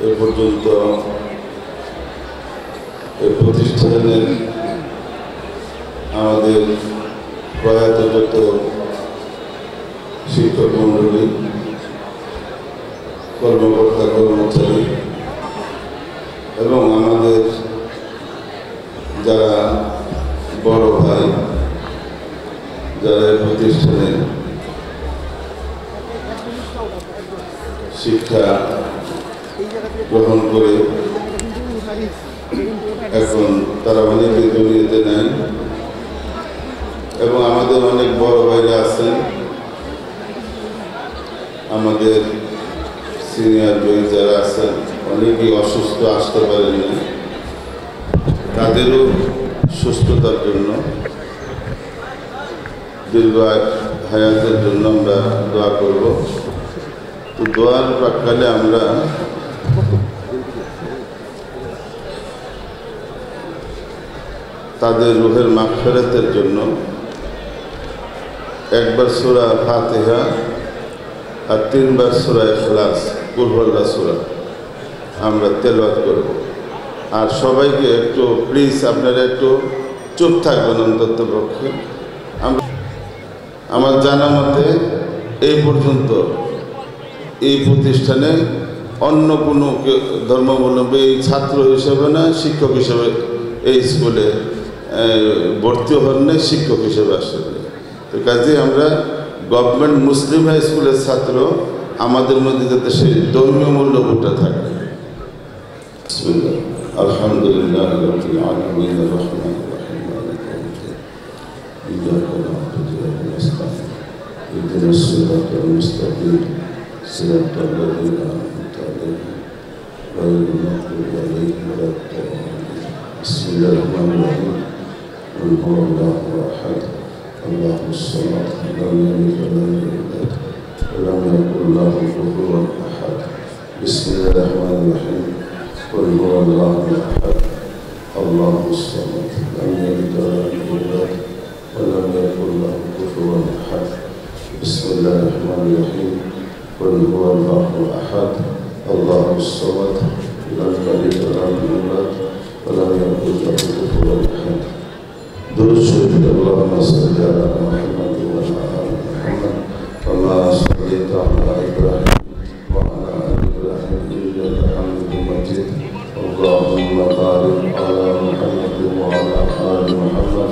এ পর্যন্ত এই প্রতিষ্ঠানের আমাদের প্রয়াত যত শিক্ষক মণ্ডলী, কর্মকর্তা কর্মচারী এবং আমাদের যারা বড় ভাই, যারা এই প্রতিষ্ঠানে শিক্ষা গ্রহণ করে এখন তারা অনেকে দুনিয়াতে নেন এবং আমাদের অনেক বড় ভাইরা আছেন, আমাদের সিনিয়র ভাই যারা আছেন অনেকেই অসুস্থ, আসতে পারেন না, তাদেরও সুস্থতার জন্য, দীর্ঘ হায়াতের জন্য আমরা দোয়া করব। তো দোয়ার প্রাক্কালে আমরা তাদের রুহের মাগফিরাতের জন্য একবার সূরা ফাতিহা আর 3 বার সূরা ইখলাস, কুল হুয়াল্লাহ সূরা আমরা তেলাওয়াত করব। আর সবাইকে একটু প্লিজ আপনারা একটু চুপ থাকবেন অন্তত পক্ষে। আমার জানা মতে এই পর্যন্ত এই প্রতিষ্ঠানে অন্য কোনো ধর্মাবলম্বী এই ছাত্র হিসেবে না, শিক্ষক হিসেবে এই স্কুলে ভর্তি হন নাই, শিক্ষক হিসেবে আসেন। তো কাজে আমরা গভর্নমেন্ট মুসলিম হাই স্কুলের ছাত্র, আমাদের মধ্যে যাতে সেই ধর্মীয় মূল্যবোধটা থাকে। আলহামদুলিল্লাহ রাব্বিল আলামিন আর-রাহমানির রাহিম মালিকি ইয়াউমিদ্দিন ইয়্যাকা না'বুদু ওয়া ইয়্যাকা নাস্তাঈন ইহদিনাস সিরাতাল মুস্তাকিম সিরাতাল লাযীনা আন'আমতা আলাইহিম গায়রিল মাগদূবি আলাইহিম ওয়ালাদ-দাল্লিন। বিসমিল্লাহির রাহমানির রাহিম। কুল হুয়াল্লাহু আহাদ আল্লাহুস সামাদ লাম ইয়ালিদ ওয়া লাম ইউলাদ ওয়া লাম ইয়াকুল লাহু কুফুওয়ান আহাদ। বিসমিল্লাহির রাহমানির রাহিম। قل هو الله احد الله الصمد لم يلد ولم يولد ولم يكن له كفوا احد. بسم الله الرحمن الرحيم. قل هو الله احد الله الصمد لم يلد ولم يولد ولم يكن له كفوا احد. درود شريف اللهم صل على محمد وعلى ال محمد كما صليت على ابراهيم وعلى ال ابراهيم انك حميد مجيد. اللهم بارك على محمد وعلى آل محمد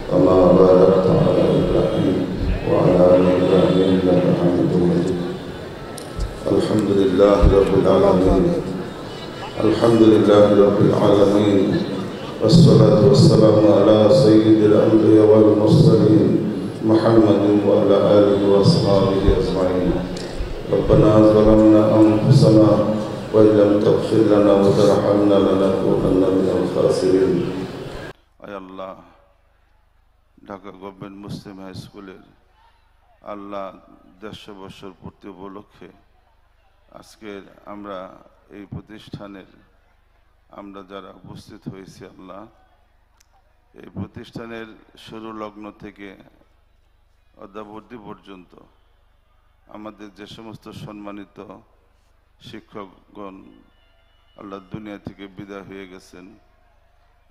كما باركت على إبراهيم وعلى آل إبراهيم إنك حميد مجيد. الحمد لله رب العالمين. الحمد لله رب العالمين والصلاة والسلام على سيد الأنبياء والمرسلين محمد وعلى آله وأصحابه أجمعين. ربنا ظلمنا أنفسنا وإن لم تغفر لنا وترحمنا لنكونن من الخاسرين. আয় আল্লাহ, ঢাকা গভর্নমেন্ট মুসলিম হাই স্কুলের আল্লাহ 150 বছর পূর্তি উপলক্ষে আজকে আমরা এই প্রতিষ্ঠানের আমরা যারা উপস্থিত হয়েছি, আল্লাহ এই প্রতিষ্ঠানের শুরু লগ্ন থেকে অদ্যাবধি পর্যন্ত আমাদের যে সমস্ত সম্মানিত শিক্ষকগণ আল্লাহ দুনিয়া থেকে বিদায় হয়ে গেছেন,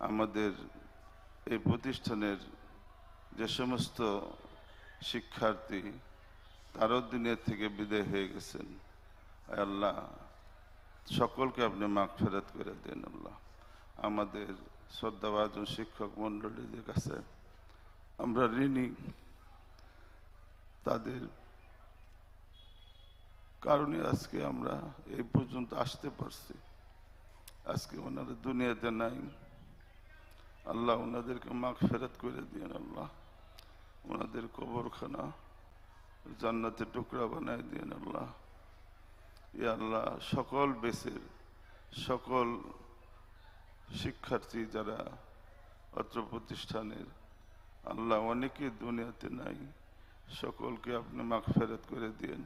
আমাদের এই প্রতিষ্ঠানের যে সমস্ত শিক্ষার্থী তারাও দুনিয়া থেকে বিদায় হয়ে গেছেন, আল্লাহ সকলকে আপনি মাগফিরাত করে দেন। আল্লাহ আমাদের শ্রদ্ধাভাজন শিক্ষক মণ্ডলীদের কাছে আমরা ঋণী, তাদের কারণে আজকে আমরা এই পর্যন্ত আসতে পারছি। আজকে ওনারা দুনিয়াতে নাই, আল্লাহ ওনাদেরকে মাগফিরাত করে দিন। আল্লাহ ওনাদের কবরখানা জান্নাতের টুকরা বানায় দিন। আল্লাহ ইয়া আল্লাহ সকল বেসের সকল শিক্ষার্থী যারা অত্র প্রতিষ্ঠানের, আল্লাহ অনেকে দুনিয়াতে নাই, সকলকে আপনি মাগফিরাত করে দিন।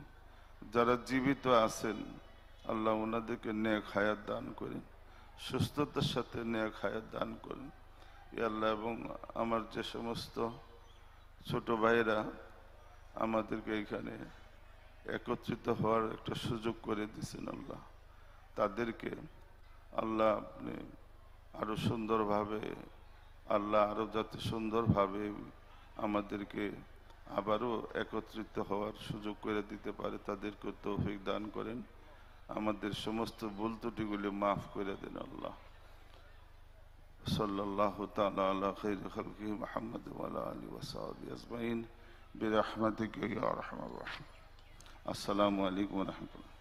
যারা জীবিত আছেন আল্লাহ ওনাদেরকে নেক হায়াত দান করেন, সুস্থতার সাথে নেক হায়াত দান করেন ইয়া আল্লাহ। এবং আমার যে সমস্ত ছোট ভাইরা আমাদেরকে এখানে একত্রিত হওয়ার একটা সুযোগ করে দিয়েছেন আল্লাহ, তাদেরকে আল্লাহ আপনি আরো সুন্দরভাবে, আল্লাহ আরো যাতে সুন্দরভাবে আমাদেরকে আবারও একত্রিত হওয়ার সুযোগ করে দিতে পারে, তাদেরকে তৌফিক দান করেন। আমাদের সমস্ত ভুল ত্রুটিগুলি মাফ করে দেন আল্লাহ। সাল্লাল্লাহু তাআলা আলা খাইরি খালকিহি মুহাম্মদ ওয়া আলা আলিহি ওয়া সাহবিহি আজমাইন বিরহমাতিকা ইয়া আরহামার রাহিম। আসসালামু আলাইকুম ওয়া রাহমাতুল্লাহ।